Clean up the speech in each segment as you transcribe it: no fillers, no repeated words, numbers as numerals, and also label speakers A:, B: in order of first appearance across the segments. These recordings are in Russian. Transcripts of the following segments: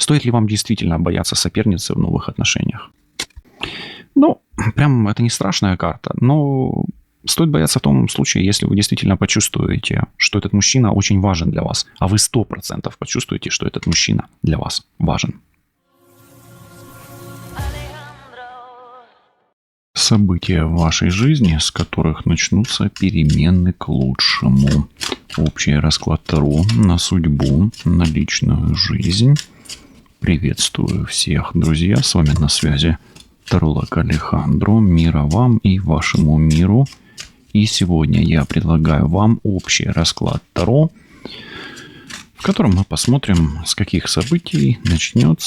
A: Стоит ли вам действительно бояться соперницы в новых отношениях? Ну, прям это не страшная карта, но стоит бояться в том случае, если вы действительно почувствуете, что этот мужчина очень важен для вас, а вы 100% почувствуете, что этот мужчина для вас важен. События в вашей жизни, с которых начнутся перемены к лучшему. Общий расклад Таро на судьбу, на личную жизнь. Приветствую всех, друзья, с вами на связи Таролог Алехандро. Мира вам и вашему миру. И сегодня я предлагаю вам общий расклад Таро, в котором мы посмотрим, с каких событий начнет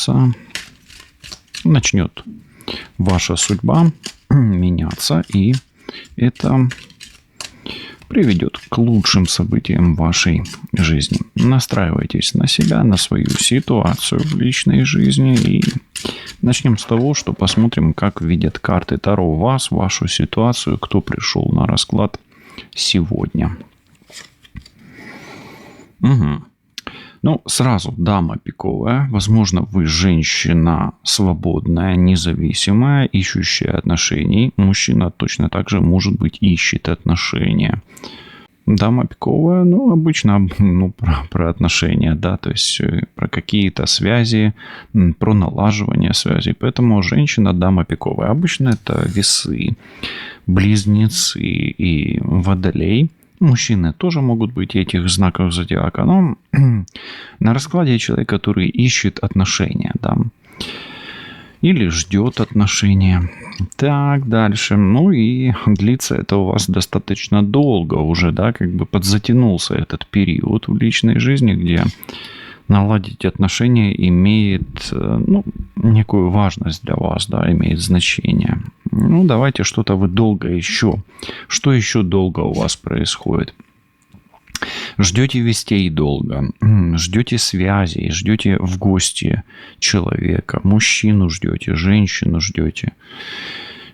A: ваша судьба меняться, и это приведет к лучшим событиям вашей жизни. Настраивайтесь на себя, на свою ситуацию в личной жизни, и начнем с того, что посмотрим, как видят карты Таро вас, вашу ситуацию, кто пришел на расклад сегодня. Ну, сразу дама пиковая. Возможно, вы женщина свободная, независимая, ищущая отношений. Мужчина точно так же, может быть, ищет отношения. Дама пиковая, обычно про отношения, да, то есть про какие-то связи, про налаживание связей. Поэтому женщина, дама пиковая. Обычно это весы, близнецы и водолей. Мужчины тоже могут быть этих знаков зодиака, но на раскладе человек, который ищет отношения, да, или ждет отношения. Так, дальше. И длится это у вас достаточно долго уже, да, подзатянулся этот период в личной жизни, где наладить отношения имеет, некую важность для вас, да, имеет значение. Давайте что-то вы долго еще. Что еще долго у вас происходит? Ждете вестей долго, ждете связей, ждете в гости человека, мужчину ждете, женщину ждете.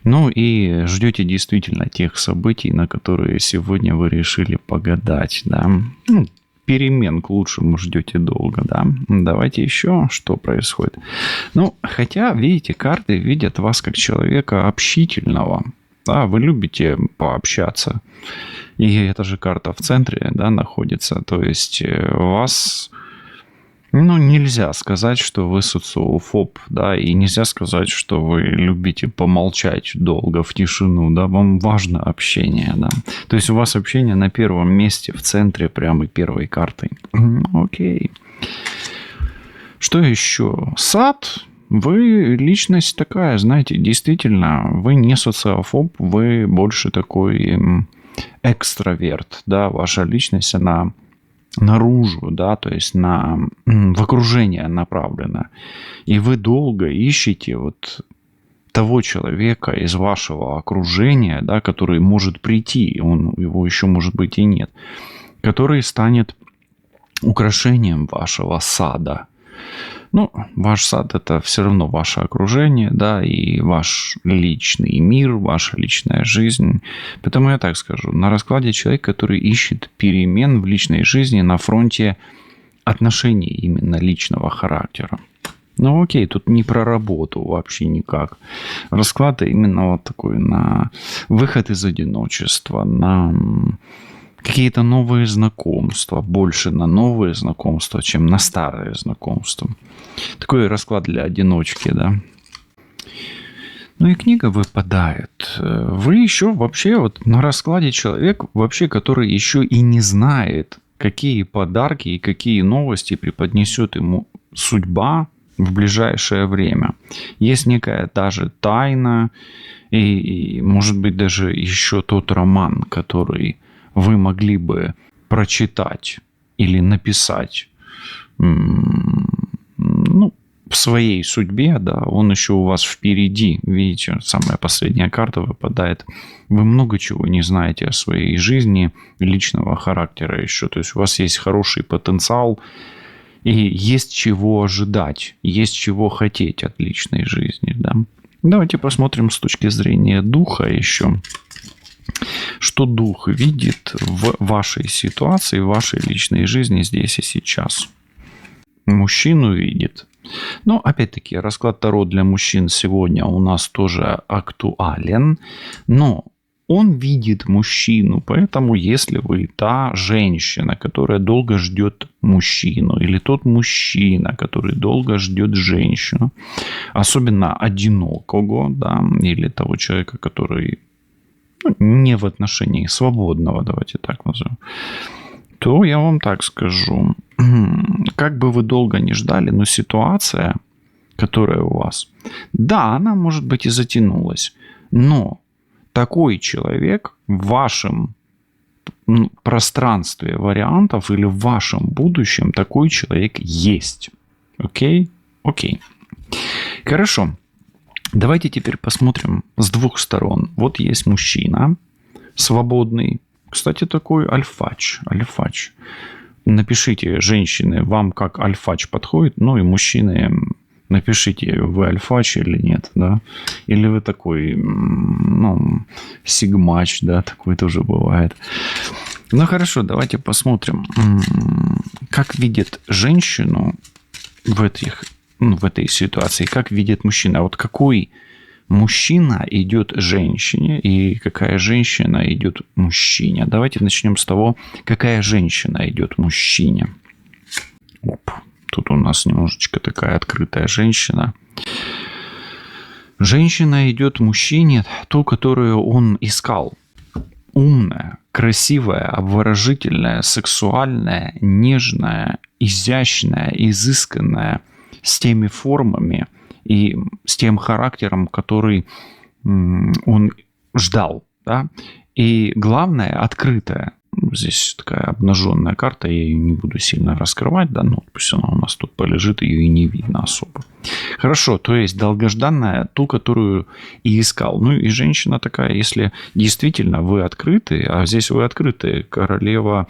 A: И ждете действительно тех событий, на которые сегодня вы решили погадать, да. Перемен к лучшему ждете долго, да. Давайте еще, что происходит. Хотя, видите, карты видят вас как человека общительного. Да, вы любите пообщаться. И эта же карта в центре, да, находится. То есть вас... нельзя сказать, что вы социофоб, да, и нельзя сказать, что вы любите помолчать долго в тишину, да, вам важно общение, да. То есть у вас общение на первом месте, в центре прямо первой картой. Окей. Что еще? Сад. Вы личность такая, знаете, действительно, вы не социофоб, вы больше такой экстраверт, да, ваша личность, она... наружу, да, то есть в окружение направлена. И вы долго ищете того человека из вашего окружения, да, который может прийти, его еще может быть и нет, который станет украшением вашего сада. Ваш сад – это все равно ваше окружение, да, и ваш личный мир, ваша личная жизнь. Поэтому я так скажу, на раскладе человек, который ищет перемен в личной жизни на фронте отношений именно личного характера. Окей, тут не про работу вообще никак. Расклад именно такой на выход из одиночества, на... какие-то новые знакомства, больше на новые знакомства, чем на старые знакомства. Такой расклад для одиночки, да. И книга выпадает. Вы еще вообще на раскладе человек, вообще, который еще и не знает, какие подарки и какие новости преподнесет ему судьба в ближайшее время. Есть некая даже тайна, и может быть даже еще тот роман, который вы могли бы прочитать или написать в своей судьбе, да, он еще у вас впереди. Видите, самая последняя карта выпадает. Вы много чего не знаете о своей жизни, личного характера еще. То есть у вас есть хороший потенциал, и есть чего ожидать, есть чего хотеть от личной жизни, да. Давайте посмотрим с точки зрения духа еще. Что дух видит в вашей ситуации, в вашей личной жизни здесь и сейчас? Мужчину видит. Но, опять-таки, расклад Таро для мужчин сегодня у нас тоже актуален, но он видит мужчину, поэтому если вы та женщина, которая долго ждет мужчину, или тот мужчина, который долго ждет женщину, особенно одинокого, да, или того человека, который не в отношении свободного, давайте так назовем, то я вам так скажу, как бы вы долго не ждали, но ситуация, которая у вас, да, она, может быть, и затянулась, но такой человек в вашем пространстве вариантов или в вашем будущем такой человек есть. Окей? Окей. Хорошо. Давайте теперь посмотрим с двух сторон. Вот есть мужчина свободный. Кстати, такой альфач. Альфач. Напишите, женщины, вам как альфач подходит, ну и мужчины, напишите, вы альфач или нет, да, или вы такой, ну, сигмач, да, такой тоже бывает. Ну, хорошо, давайте посмотрим, как видит женщину в этой ситуации, как видит мужчина. Вот какой мужчина идет женщине и какая женщина идет мужчине. Давайте начнем с того, какая женщина идет мужчине. Оп. Тут у нас немножечко такая открытая женщина. Женщина идет мужчине, ту, которую он искал. Умная, красивая, обворожительная, сексуальная, нежная, изящная, изысканная, с теми формами и с тем характером, который он ждал. Да? И главное, открытая. Здесь такая обнаженная карта, я ее не буду сильно раскрывать, да, но пусть она у нас тут полежит, ее и не видно особо. Хорошо, то есть долгожданная, ту, которую и искал. Ну и женщина такая, если действительно вы открыты, а здесь вы открыты, королева,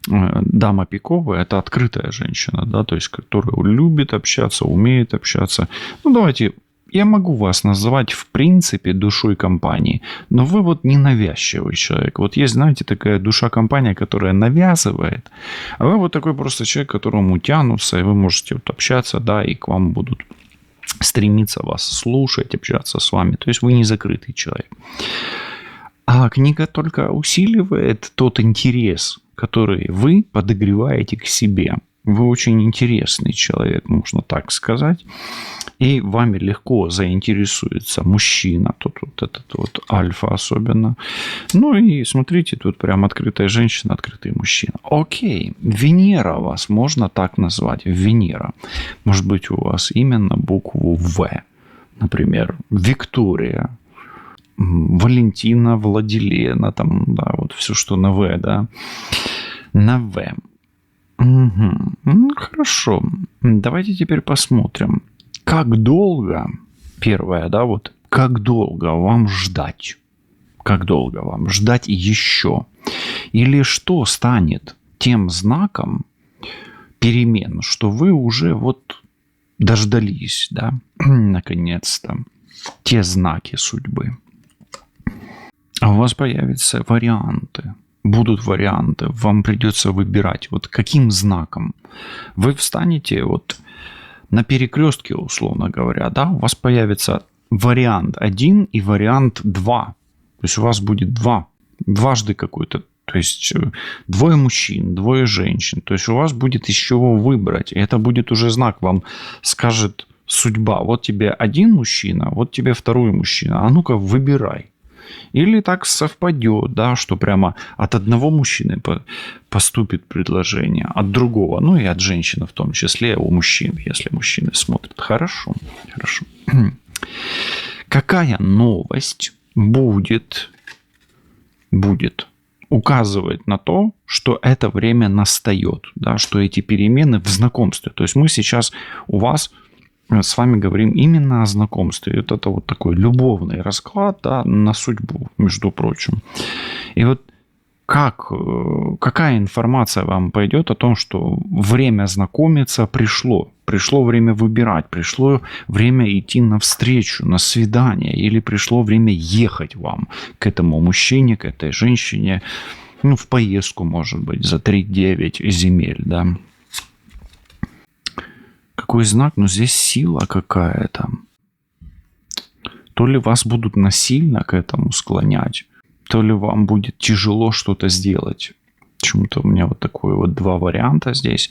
A: дама пиковая, это открытая женщина, да, то есть которая любит общаться, умеет общаться. Ну давайте... Я могу вас называть, в принципе, душой компании, но вы вот не навязчивый человек. Вот есть, знаете, такая душа-компания, которая навязывает, а вы вот такой просто человек, к которому тянутся, и вы можете вот общаться, да, и к вам будут стремиться вас слушать, общаться с вами. То есть вы не закрытый человек. А книга только усиливает тот интерес, который вы подогреваете к себе. Вы очень интересный человек, можно так сказать. И вами легко заинтересуется мужчина, тут вот этот вот альфа особенно. Ну и смотрите, тут прям открытая женщина, открытый мужчина. Окей, Венера вас можно так назвать, Венера. Может быть, у вас именно букву В. Например, Виктория, Валентина, Владилена, там, да, вот все, что на В, да, на В. Угу. Ну, хорошо, давайте теперь посмотрим. Как долго, первое, да, вот, как долго вам ждать? Как долго вам ждать еще? Или что станет тем знаком перемен, что вы уже вот дождались, да, наконец-то, те знаки судьбы? А у вас появятся варианты. Будут варианты, вам придется выбирать, вот каким знаком. Вы встанете вот на перекрестке, условно говоря, да, у вас появится вариант 1 и вариант 2. То есть у вас будет дважды какой-то, то есть двое мужчин, двое женщин. То есть у вас будет из чего выбрать. И это будет уже знак, вам скажет судьба. Вот тебе один мужчина, вот тебе второй мужчина. А ну-ка выбирай. Или так совпадет, да, что прямо от одного мужчины поступит предложение, от другого, ну и от женщины в том числе, у мужчин, если мужчины смотрят. Хорошо, хорошо. Какая новость будет указывать на то, что это время настает, да, что эти перемены в знакомстве. То есть мы сейчас у вас с вами говорим именно о знакомстве. Это вот такой любовный расклад, да, на судьбу, между прочим. И вот какая информация вам пойдет о том, что время знакомиться пришло? Пришло время выбирать, пришло время идти навстречу, на свидание, или пришло время ехать вам к этому мужчине, к этой женщине, ну, в поездку, может быть, за 3-9 земель, да. какой знак, но здесь сила какая-то. То ли вас будут насильно к этому склонять, то ли вам будет тяжело что-то сделать. Почему-то у меня вот такое вот два варианта здесь.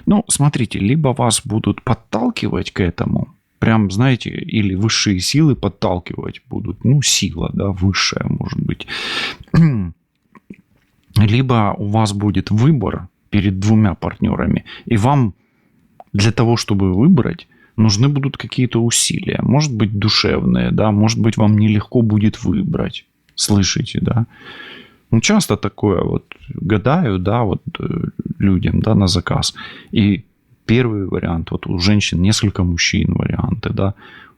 A: Ну, смотрите, либо вас будут подталкивать к этому, прям, знаете, или высшие силы подталкивать будут, ну, сила, да, высшая, может быть. Либо у вас будет выбор перед двумя партнерами, и вам для того, чтобы выбрать, нужны будут какие-то усилия. Может быть, душевные, да, может быть, вам нелегко будет выбрать. Слышите, да? Ну, часто такое вот гадаю, да, вот людям, да, на заказ. И первый вариант, вот у женщин несколько мужчин варианты, да.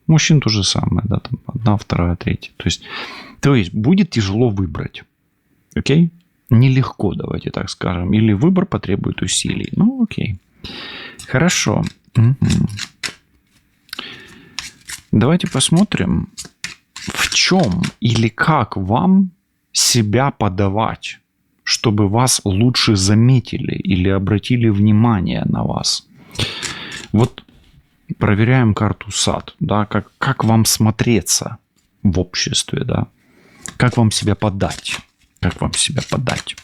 A: У мужчин то же самое, да, там одна, вторая, третья. То есть будет тяжело выбрать. Окей? Нелегко, давайте так скажем. Или выбор потребует усилий. Ну, окей. Хорошо. Давайте посмотрим, в чем или как вам себя подавать, чтобы вас лучше заметили или обратили внимание на вас. Вот проверяем карту САД, да, как вам смотреться в обществе, да, как вам себя подать, как вам себя подать.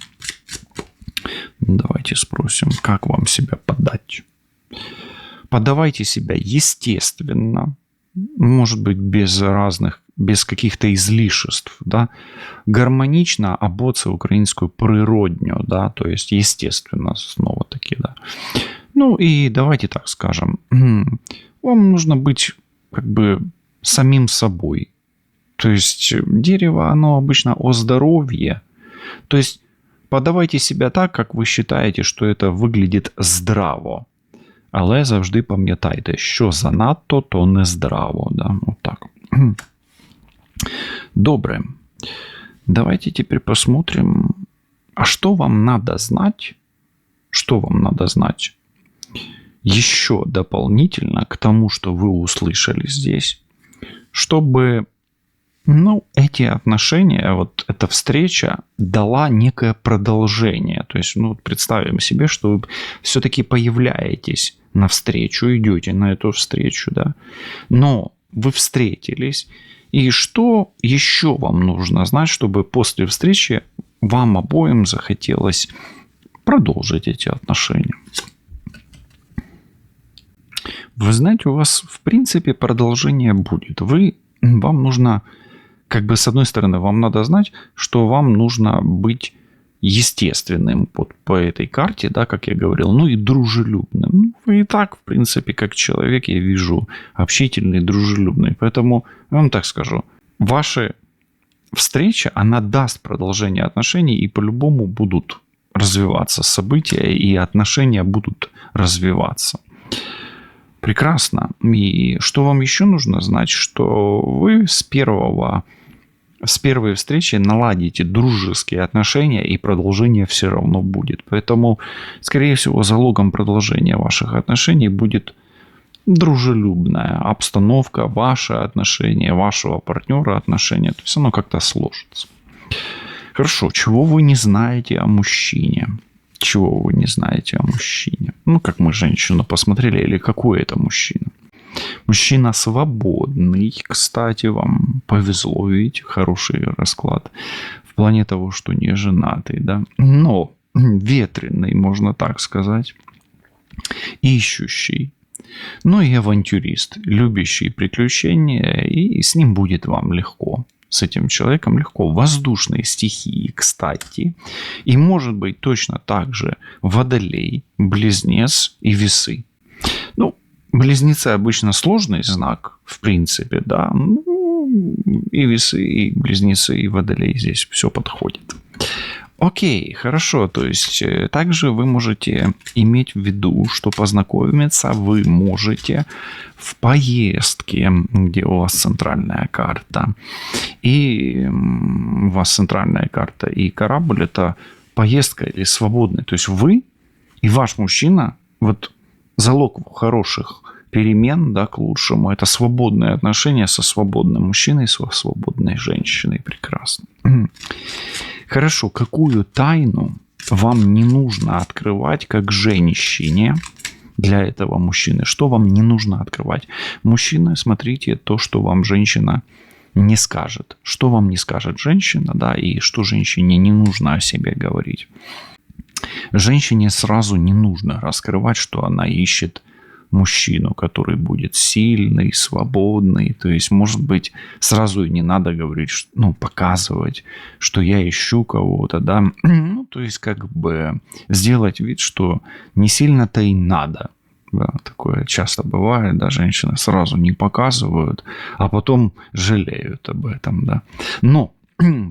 A: Давайте спросим, как вам себя подать. Подавайте себя естественно, может быть, без каких-то излишеств, да, гармонично, або це українською природньо, да, то есть естественно, снова таки, да. Ну и давайте так скажем, вам нужно быть как бы самим собой. То есть дерево, оно обычно о здоровье. То есть подавайте себя так, как вы считаете, что это выглядит здраво. Але завжди пам'ятайте, що занадто, то не здраво. Да? Вот так. Добре. Давайте теперь посмотрим, а что вам надо знать? Что вам надо знать еще дополнительно к тому, что вы услышали здесь, чтобы, ну, эти отношения, вот эта встреча дала некое продолжение. То есть, ну, представим себе, что вы все-таки появляетесь на встречу, идете на эту встречу, да, но вы встретились, и что еще вам нужно знать, чтобы после встречи вам обоим захотелось продолжить эти отношения? Вы знаете, у вас, в принципе, продолжение будет. Вам нужно, как бы, с одной стороны, вам надо знать, что вам нужно быть естественным вот по этой карте, да, как я говорил, ну и дружелюбным. Вы и так, в принципе, как человек, я вижу, общительный, дружелюбный. Поэтому, я вам так скажу, ваша встреча, она даст продолжение отношений, и по-любому будут развиваться события, и отношения будут развиваться. Прекрасно. И что вам еще нужно знать, что вы с первой встречи наладите дружеские отношения, и продолжение все равно будет. Поэтому, скорее всего, залогом продолжения ваших отношений будет дружелюбная обстановка, ваши отношения, вашего партнера отношения. То есть оно как-то сложится. Хорошо. Чего вы не знаете о мужчине? Чего вы не знаете о мужчине? Ну, как мы женщину посмотрели, или какой это мужчина? Мужчина свободный, кстати, вам повезло, видите, хороший расклад в плане того, что не женатый, да, но ветреный, можно так сказать, ищущий, но и авантюрист, любящий приключения, и с ним будет вам легко. С этим человеком легко. Воздушные стихии, кстати, и может быть точно так же Водолей, Близнец и Весы. Ну, Близнецы обычно сложный знак, в принципе, да. Ну, и Весы, и Близнецы, и Водолей здесь все подходит. Окей, хорошо. То есть, также вы можете иметь в виду, что познакомиться вы можете в поездке, где у вас центральная карта. И у вас центральная карта и корабль – это поездка или свободный. То есть, вы и ваш мужчина, вот залог хороших перемен, да, к лучшему, это свободные отношения со свободным мужчиной, со свободной женщиной. Прекрасно. Хорошо, какую тайну вам не нужно открывать как женщине для этого мужчины, что вам не нужно открывать. Мужчины, смотрите то, что вам женщина не скажет. Что вам не скажет женщина, да, и что женщине не нужно о себе говорить. Женщине сразу не нужно раскрывать, что она ищет мужчину, который будет сильный, свободный. То есть, может быть, сразу и не надо говорить, показывать, что я ищу кого-то, да. Ну, то есть, как бы сделать вид, что не сильно-то и надо. Да, такое часто бывает, да, женщины сразу не показывают, а потом жалеют об этом, да. Но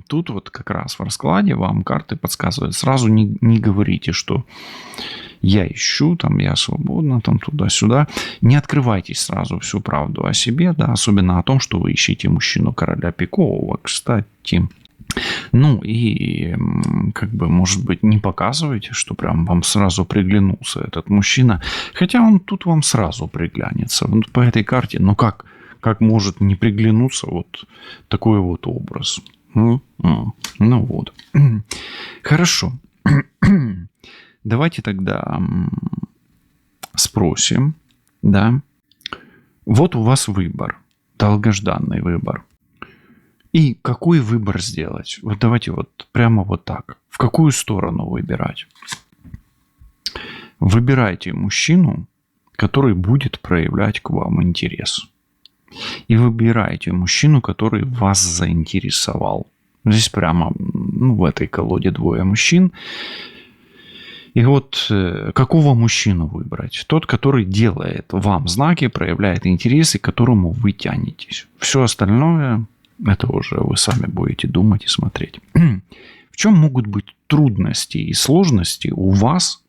A: тут вот как раз в раскладе вам карты подсказывают. Сразу не говорите, что я ищу, там, я свободна, там, туда-сюда. Не открывайтесь сразу всю правду о себе, да, особенно о том, что вы ищете мужчину короля пикового, кстати. Ну и, как бы, может быть, не показывайте, что прям вам сразу приглянулся этот мужчина. Хотя он тут вам сразу приглянется. Вот по этой карте, ну как может не приглянуться вот такой вот образ? Ну вот. Хорошо. Давайте тогда спросим, да. Вот у вас выбор, долгожданный выбор. И какой выбор сделать? Вот давайте вот прямо вот так. В какую сторону выбирать? Выбирайте мужчину, который будет проявлять к вам интерес. И выбирайте мужчину, который вас заинтересовал. Здесь прямо в этой колоде двое мужчин. И вот какого мужчину выбрать? Тот, который делает вам знаки, проявляет интерес, и к которому вы тянетесь. Все остальное... Это уже вы сами будете думать и смотреть. В чем могут быть трудности и сложности у вас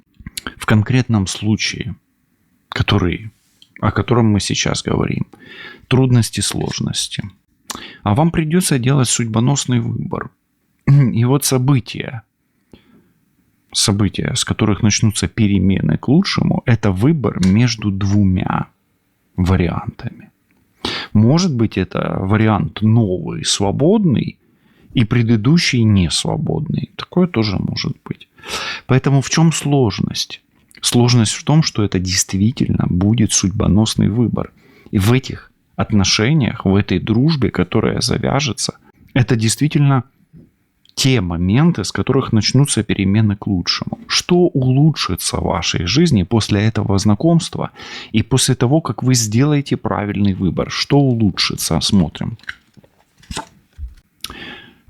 A: в конкретном случае, о котором мы сейчас говорим? Трудности, сложности. А вам придется делать судьбоносный выбор. И вот события, с которых начнутся перемены к лучшему, это выбор между двумя вариантами. Может быть, это вариант новый, свободный, и предыдущий несвободный. Такое тоже может быть. Поэтому в чем сложность? Сложность в том, что это действительно будет судьбоносный выбор. И в этих отношениях, в этой дружбе, которая завяжется, это действительно те моменты, с которых начнутся перемены к лучшему. Что улучшится в вашей жизни после этого знакомства и после того, как вы сделаете правильный выбор? Что улучшится? Смотрим.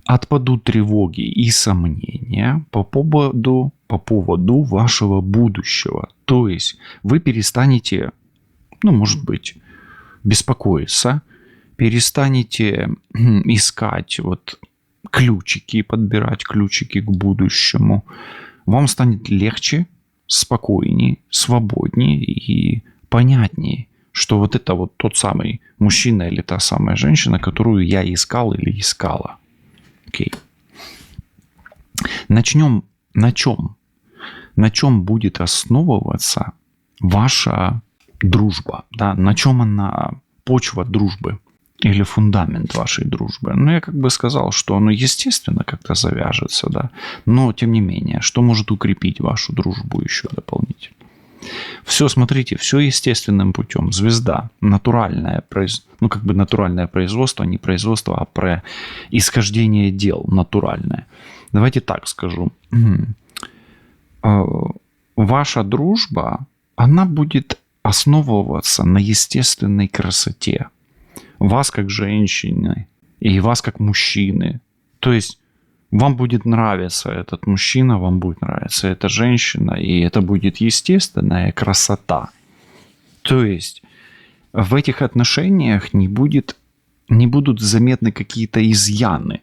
A: Отпадут тревоги и сомнения по поводу вашего будущего. То есть вы перестанете, может быть, беспокоиться, перестанете искать подбирать ключики к будущему. Вам станет легче, спокойнее, свободнее и понятнее, что вот это вот тот самый мужчина или та самая женщина, которую я искал или искала. Окей. Начнем на чем? На чем будет основываться ваша дружба? Да? На чем она почва дружбы? Или фундамент вашей дружбы. Я как бы сказал, что оно естественно как-то завяжется, да. Но, тем не менее, что может укрепить вашу дружбу еще дополнительно? Все, смотрите, все естественным путем. Звезда, натуральное производство, не производство, а происхождение дел натуральное. Давайте так скажу. Ваша дружба, она будет основываться на естественной красоте. Вас как женщины и вас как мужчины. То есть вам будет нравиться этот мужчина, вам будет нравиться эта женщина, и это будет естественная красота. То есть в этих отношениях не будут заметны какие-то изъяны.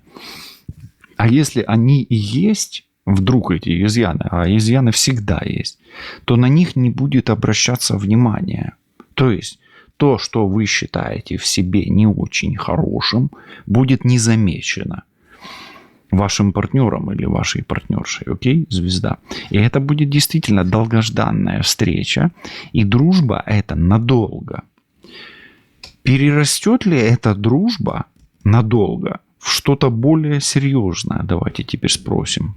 A: А если они и есть, вдруг эти изъяны, а изъяны всегда есть, то на них не будет обращаться внимание. То есть то, что вы считаете в себе не очень хорошим, будет не замечено вашим партнером или вашей партнершей. Окей, звезда. И это будет действительно долгожданная встреча, и дружба эта надолго. Перерастет ли эта дружба надолго в что-то более серьезное? Давайте теперь спросим.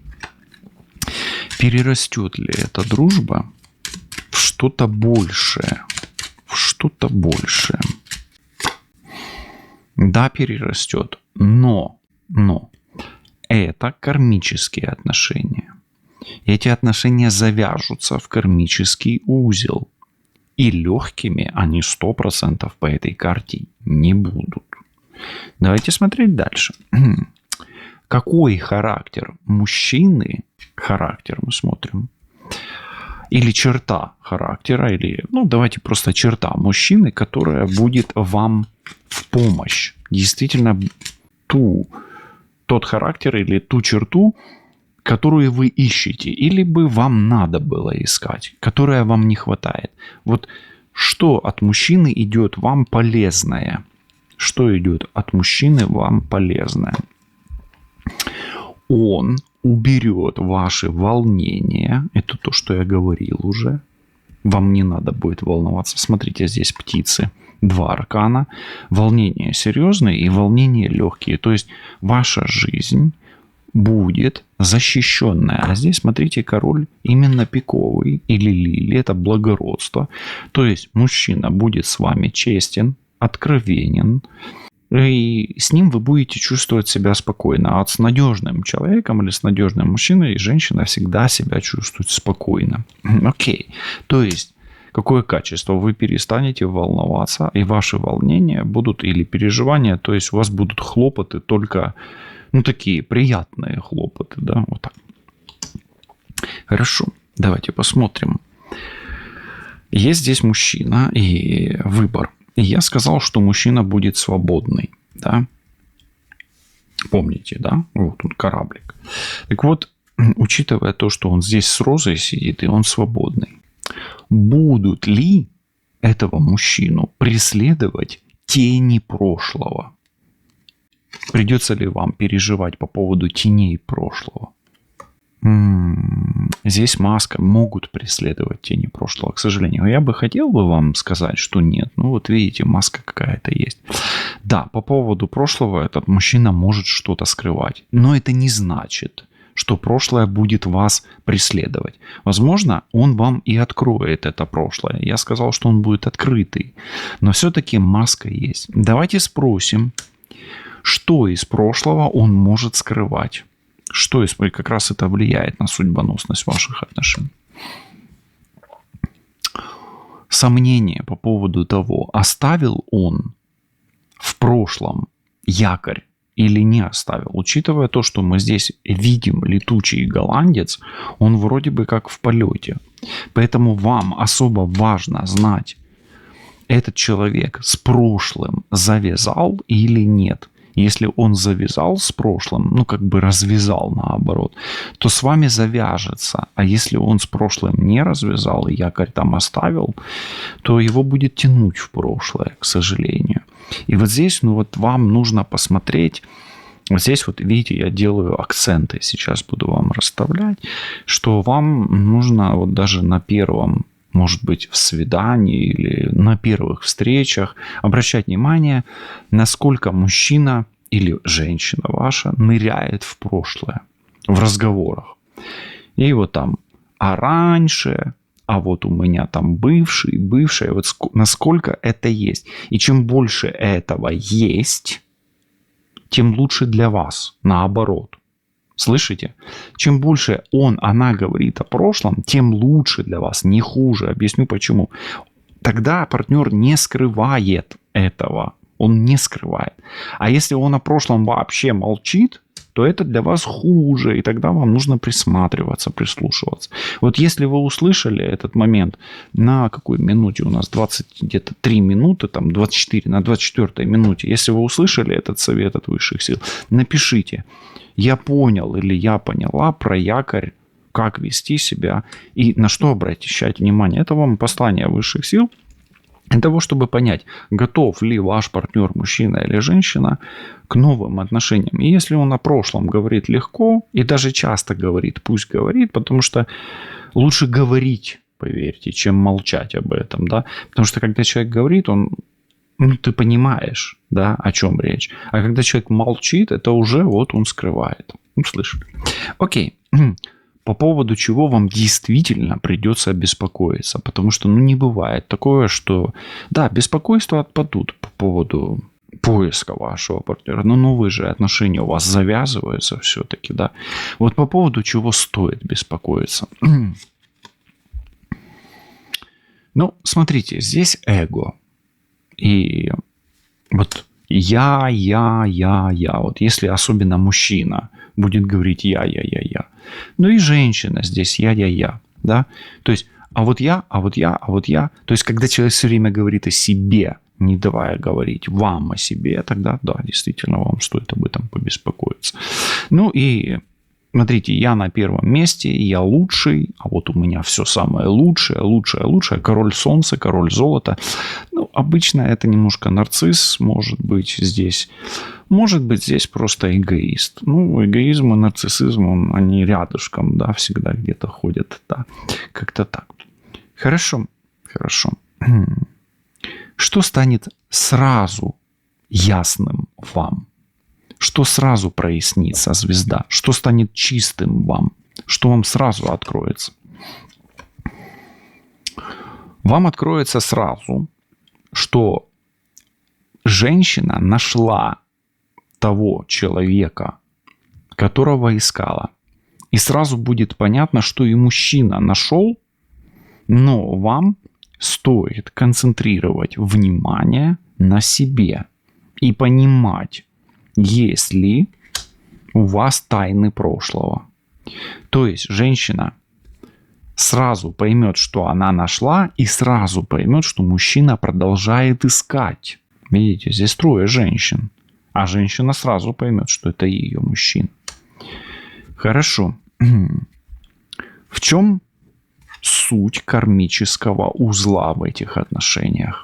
A: Перерастет ли эта дружба в что-то большее. В что-то большее. Да, перерастет, но это кармические отношения. Эти отношения завяжутся в кармический узел. И легкими они 100% по этой карте не будут. Давайте смотреть дальше. Какой характер мужчины, характер мы смотрим, или черта характера, или, давайте просто черта мужчины, которая будет вам в помощь. Действительно, тот характер или ту черту, которую вы ищете, или бы вам надо было искать, которая вам не хватает. Вот что от мужчины идет вам полезное? Что идет от мужчины вам полезное? Он уберет ваши волнения. Это то, что я говорил уже. Вам не надо будет волноваться. Смотрите, здесь птицы. 2 аркана. Волнения серьезные и волнения легкие. То есть ваша жизнь будет защищенная. А здесь, смотрите, король именно пиковый или лилий. Это благородство. То есть мужчина будет с вами честен, откровенен. И с ним вы будете чувствовать себя спокойно. А с надежным человеком или с надежным мужчиной женщина всегда себя чувствует спокойно. Окей. То есть, какое качество? Вы перестанете волноваться, и ваши волнения будут, или переживания, то есть у вас будут хлопоты только, такие приятные хлопоты, да, вот так. Хорошо, давайте посмотрим. Есть здесь мужчина и выбор. И я сказал, что мужчина будет свободный, да? Помните, да? Вот он, кораблик. Так вот, учитывая то, что он здесь с розой сидит, и он свободный, будут ли этого мужчину преследовать тени прошлого? Придется ли вам переживать по поводу теней прошлого? Здесь маска. Могут преследовать тени прошлого, к сожалению. Я бы хотел вам сказать, что нет. Вот видите, маска какая-то есть. Да, по поводу прошлого этот мужчина может что-то скрывать. Но это не значит, что прошлое будет вас преследовать. Возможно, он вам и откроет это прошлое. Я сказал, что он будет открытый. Но все-таки маска есть. Давайте спросим, что из прошлого он может скрывать. Что как раз это влияет на судьбоносность ваших отношений. Сомнения по поводу того, оставил он в прошлом якорь или не оставил. Учитывая то, что мы здесь видим летучий голландец, он вроде бы как в полете. Поэтому вам особо важно знать, этот человек с прошлым завязал или нет. Если он завязал с прошлым, развязал наоборот, то с вами завяжется. А если он с прошлым не развязал и якорь там оставил, то его будет тянуть в прошлое, к сожалению. И вот здесь, вам нужно посмотреть. Вот здесь видите, я делаю акценты. Сейчас буду вам расставлять, что вам нужно даже на первом, может быть, в свидании или на первых встречах обращать внимание, насколько мужчина или женщина ваша ныряет в прошлое в разговорах. И там, а раньше, а вот у меня там бывшая, насколько это есть. И чем больше этого есть, тем лучше для вас, наоборот. Слышите? Чем больше она говорит о прошлом, тем лучше для вас, не хуже. Объясню почему. Тогда партнер не скрывает этого. Он не скрывает. А если он о прошлом вообще молчит, то это для вас хуже. И тогда вам нужно присматриваться, прислушиваться. Вот если вы услышали этот момент на какой минуте у нас? 23 минуты, 24, на 24 минуте. Если вы услышали этот совет от высших сил, напишите. Я понял или я поняла про якорь, как вести себя и на что обращать внимание. Это вам послание высших сил для того, чтобы понять, готов ли ваш партнер, мужчина или женщина, к новым отношениям. И если он о прошлом говорит легко и даже часто говорит, пусть говорит, потому что лучше говорить, поверьте, чем молчать об этом. Да? Потому что когда человек говорит, ты понимаешь, да, о чем речь. А когда человек молчит, это уже он скрывает. Слышали? Окей. по поводу чего вам действительно придется беспокоиться. Потому что, не бывает такое, что... Да, беспокойства отпадут по поводу поиска вашего партнера. Но новые же отношения у вас завязываются все-таки, да. Вот по поводу чего стоит беспокоиться. Смотрите, здесь эго. И вот я. Вот если особенно мужчина будет говорить я. И женщина здесь я. Да? То есть, а вот я. То есть, когда человек все время говорит о себе, не давая говорить вам о себе, тогда, да, действительно, вам стоит об этом побеспокоиться. И смотрите, я на первом месте, я лучший, а вот у меня все самое лучшее, король солнца, король золота. Обычно это немножко нарцисс, может быть здесь просто эгоист. Эгоизм и нарциссизм, они рядышком, да, всегда где-то ходят, да, как-то так. Хорошо. Что станет сразу ясным вам? Что сразу прояснится, звезда? Что станет чистым вам? Что вам сразу откроется? Вам откроется сразу, что женщина нашла того человека, которого искала. И сразу будет понятно, что и мужчина нашел, но вам стоит концентрировать внимание на себе и понимать, есть ли у вас тайны прошлого. То есть женщина сразу поймет, что она нашла, и сразу поймет, что мужчина продолжает искать. Видите, здесь трое женщин. А женщина сразу поймет, что это ее мужчина. Хорошо. В чем суть кармического узла в этих отношениях?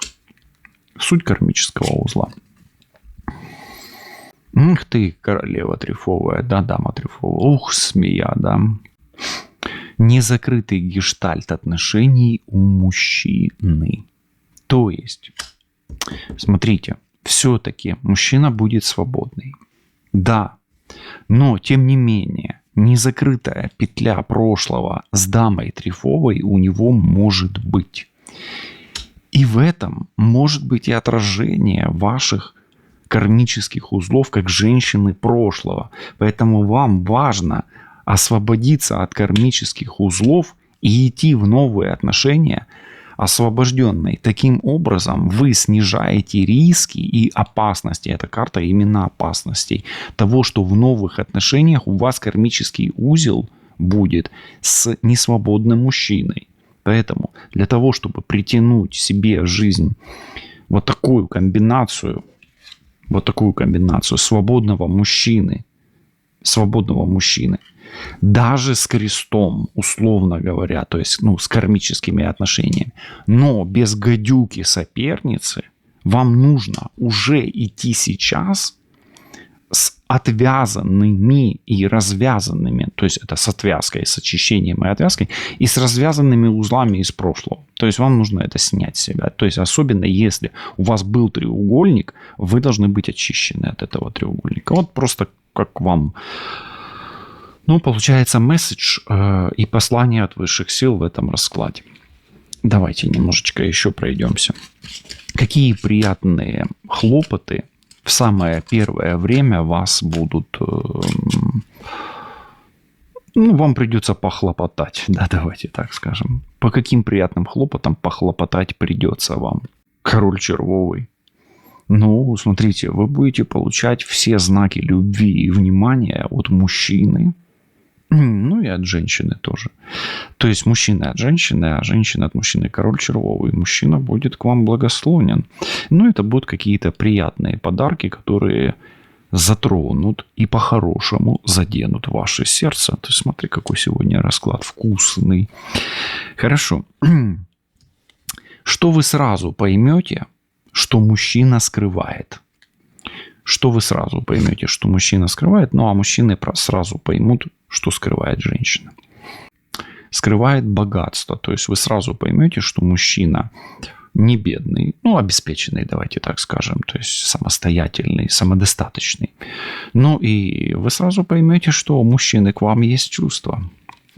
A: Суть кармического узла. Ух ты, королева трефовая, да, дама трефовая. Ух, змея, да. Незакрытый гештальт отношений у мужчины. То есть, смотрите, все-таки мужчина будет свободный. Да, но тем не менее, незакрытая петля прошлого с дамой трефовой у него может быть. И в этом может быть и отражение ваших кармических узлов как женщины прошлого. Поэтому вам важно освободиться от кармических узлов и идти в новые отношения освобожденной. Таким образом вы снижаете риски и опасности. Эта карта именно опасностей. Того, что в новых отношениях у вас кармический узел будет с несвободным мужчиной. Поэтому для того, чтобы притянуть себе в жизнь вот такую комбинацию свободного мужчины, даже с крестом, условно говоря, то есть, с кармическими отношениями, но без гадюки-соперницы, вам нужно уже идти сейчас с отвязанными и развязанными, то есть это с отвязкой, с очищением и отвязкой, и с развязанными узлами из прошлого. То есть вам нужно это снять с себя. То есть особенно если у вас был треугольник, вы должны быть очищены от этого треугольника. Вот просто как вам, получается месседж и послание от высших сил в этом раскладе. Давайте немножечко еще пройдемся. Какие приятные хлопоты в самое первое время вас будут... вам придется похлопотать. Да, давайте так скажем. По каким приятным хлопотам похлопотать придется вам? Король червовый. Смотрите, вы будете получать все знаки любви и внимания от мужчины. И от женщины тоже. То есть мужчина от женщины, а женщина от мужчины. Король червовый. Мужчина будет к вам благосклонен. Это будут какие-то приятные подарки, которые затронут и по-хорошему заденут ваше сердце. Ты смотри, какой сегодня расклад вкусный. Хорошо. Что вы сразу поймете, что мужчина скрывает? Что вы сразу поймете, что мужчина скрывает? А мужчины сразу поймут, что скрывает женщина. Скрывает богатство. То есть вы сразу поймете, что мужчина не бедный, обеспеченный, давайте так скажем, то есть самостоятельный, самодостаточный. И вы сразу поймете, что у мужчины к вам есть чувства.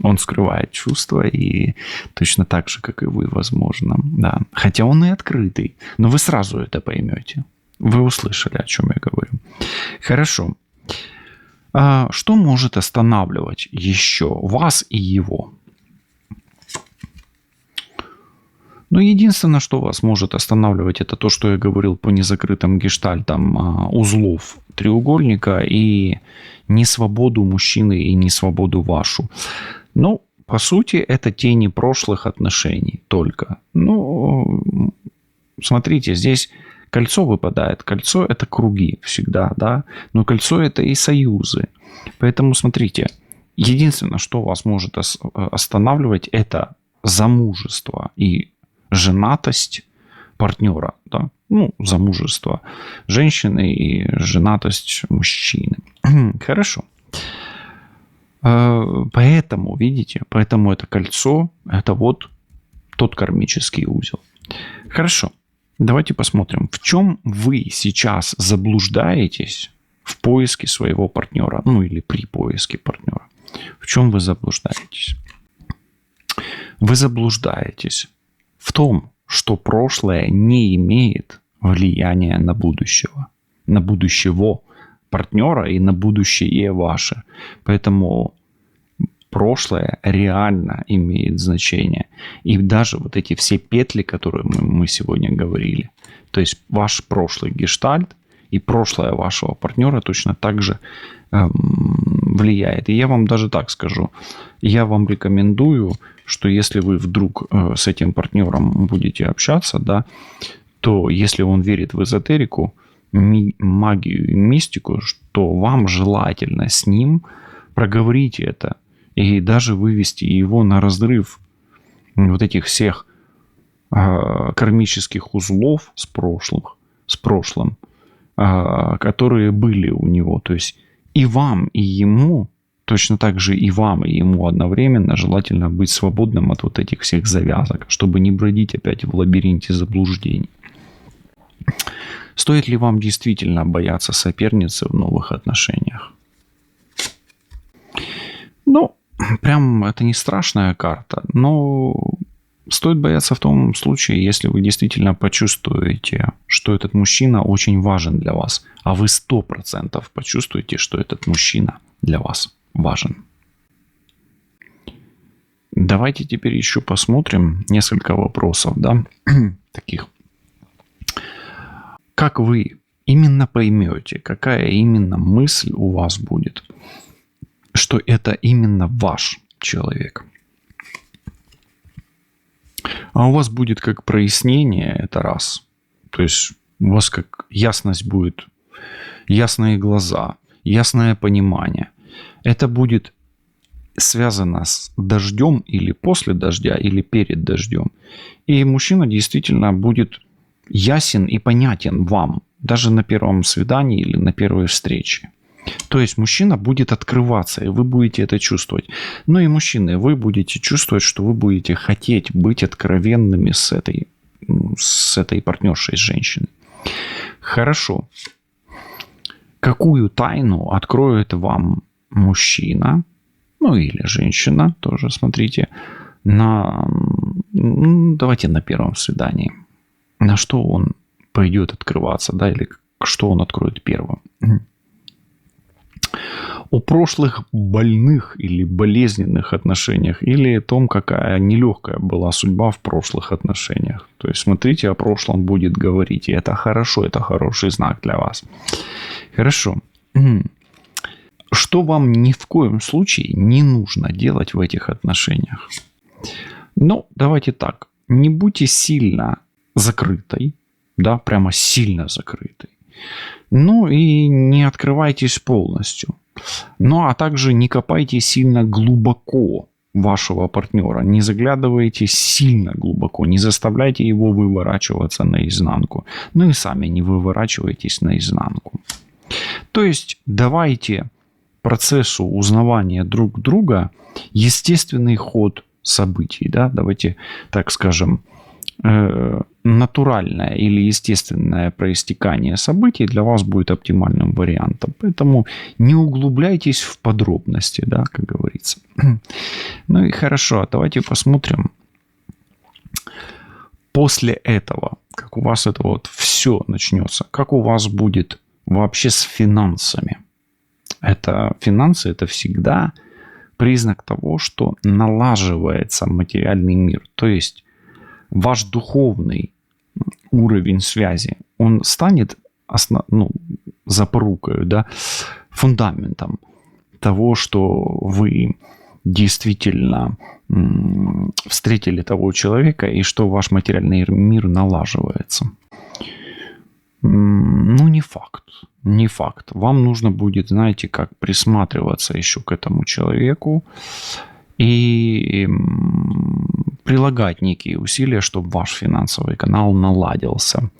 A: Он скрывает чувства и точно так же, как и вы, возможно. Да. Хотя он и открытый. Но вы сразу это поймете. Вы услышали, о чем я говорю. Хорошо. Что может останавливать еще вас и его? Ну, единственное, что вас может останавливать, это то, что я говорил по незакрытым гештальтам узлов треугольника и несвободу мужчины и несвободу вашу. Ну, по сути, это тени прошлых отношений только. Ну, смотрите, здесь кольцо выпадает. Кольцо – это круги всегда, да? Но кольцо – это и союзы. Поэтому, смотрите, единственное, что вас может останавливать, это замужество и женатость партнера, да? Ну, замужество женщины и женатость мужчины. Хорошо. Поэтому, видите, поэтому это кольцо, это вот тот кармический узел. Хорошо. Давайте посмотрим, в чем вы сейчас заблуждаетесь в поиске своего партнера, ну или при поиске партнера. В чем вы заблуждаетесь? Вы заблуждаетесь в том, что прошлое не имеет влияния на будущего партнера и на будущее ваше. Поэтому прошлое реально имеет значение. И даже вот эти все петли, которые мы сегодня говорили, то есть ваш прошлый гештальт и прошлое вашего партнера точно так же влияет. И я вам даже так скажу. Я вам рекомендую, что если вы вдруг с этим партнером будете общаться, да, то если он верит в эзотерику, магию и мистику, что вам желательно с ним проговорить это и даже вывести его на разрыв вот этих всех кармических узлов с прошлым, которые были у него. То есть и вам, и ему, точно так же и вам, и ему одновременно желательно быть свободным от вот этих всех завязок, чтобы не бродить опять в лабиринте заблуждений. Стоит ли вам действительно бояться соперницы в новых отношениях? Ну, прям это не страшная карта, но стоит бояться в том случае, если вы действительно почувствуете, что этот мужчина очень важен для вас, а вы 100% почувствуете, что этот мужчина для вас важен. Давайте теперь еще посмотрим несколько вопросов, да, таких. Как вы именно поймете, какая именно мысль у вас будет, что это именно ваш человек? А у вас будет как прояснение, это раз. То есть у вас как ясность будет, ясные глаза, ясное понимание. Это будет связано с дождем или после дождя, или перед дождем. И мужчина действительно будет ясен и понятен вам, даже на первом свидании или на первой встрече. То есть мужчина будет открываться, и вы будете это чувствовать. Ну и мужчины, вы будете чувствовать, что вы будете хотеть быть откровенными с этой партнершей, с женщиной. Хорошо. Какую тайну откроет вам мужчина, ну или женщина, тоже смотрите, давайте на первом свидании. На что он пойдет открываться, да, или что он откроет первым. О прошлых больных или болезненных отношениях, или о том, какая нелегкая была судьба в прошлых отношениях. То есть смотрите, о прошлом будет говорить, и это хорошо, это хороший знак для вас. Хорошо. Что вам ни в коем случае не нужно делать в этих отношениях? Ну, давайте так. Не будьте сильно закрытой, да, прямо сильно закрытой. Ну и не открывайтесь полностью. Ну а также не копайте сильно глубоко вашего партнера. Не заглядывайте сильно глубоко. Не заставляйте его выворачиваться наизнанку. Ну и сами не выворачивайтесь наизнанку. То есть давайте процессу узнавания друг друга естественный ход событий. Да? Давайте так скажем. натуральное или естественное проистекание событий для вас будет оптимальным вариантом. Поэтому не углубляйтесь в подробности, да, как говорится. Ну и хорошо, давайте посмотрим. После этого, как у вас это вот все начнется, как у вас будет вообще с финансами. Финансы – это всегда признак того, что налаживается материальный мир. То есть ваш духовный уровень связи, он станет запорукой, да, фундаментом того, что вы действительно встретили того человека и что ваш материальный мир налаживается. Ну, не факт. Не факт. Вам нужно будет, знаете, как присматриваться еще к этому человеку и прилагать некие усилия, чтобы ваш финансовый канал наладился.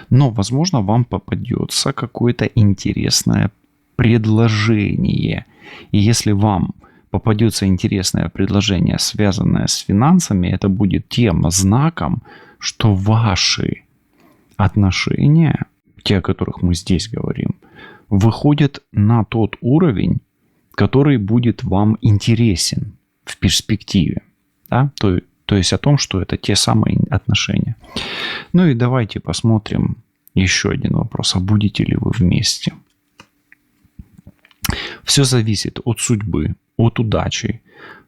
A: Но, возможно, вам попадется какое-то интересное предложение. И если вам попадется интересное предложение, связанное с финансами, это будет тем знаком, что ваши отношения, те, о которых мы здесь говорим, выходят на тот уровень, который будет вам интересен в перспективе. Да? То есть о том, что это те самые отношения. Ну и давайте посмотрим еще один вопрос. А будете ли вы вместе? Все зависит от судьбы, от удачи.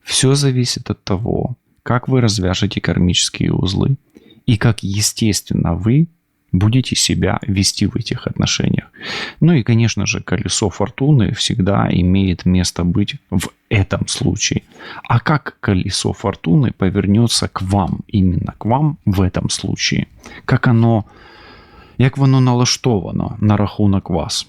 A: Все зависит от того, как вы развяжете кармические узлы и как, естественно, вы будете себя вести в этих отношениях. Ну и, конечно же, колесо фортуны всегда имеет место быть в этом случае. А как колесо фортуны повернется к вам, именно к вам в этом случае? Як воно налаштовано на рахунок вас?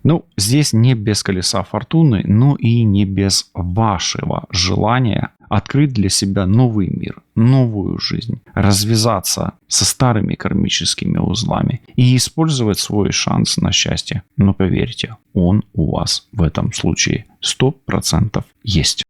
A: Ну, здесь не без колеса фортуны, но и не без вашего желания открыть для себя новый мир, новую жизнь, развязаться со старыми кармическими узлами и использовать свой шанс на счастье. Но поверьте, он у вас в этом случае 100% есть.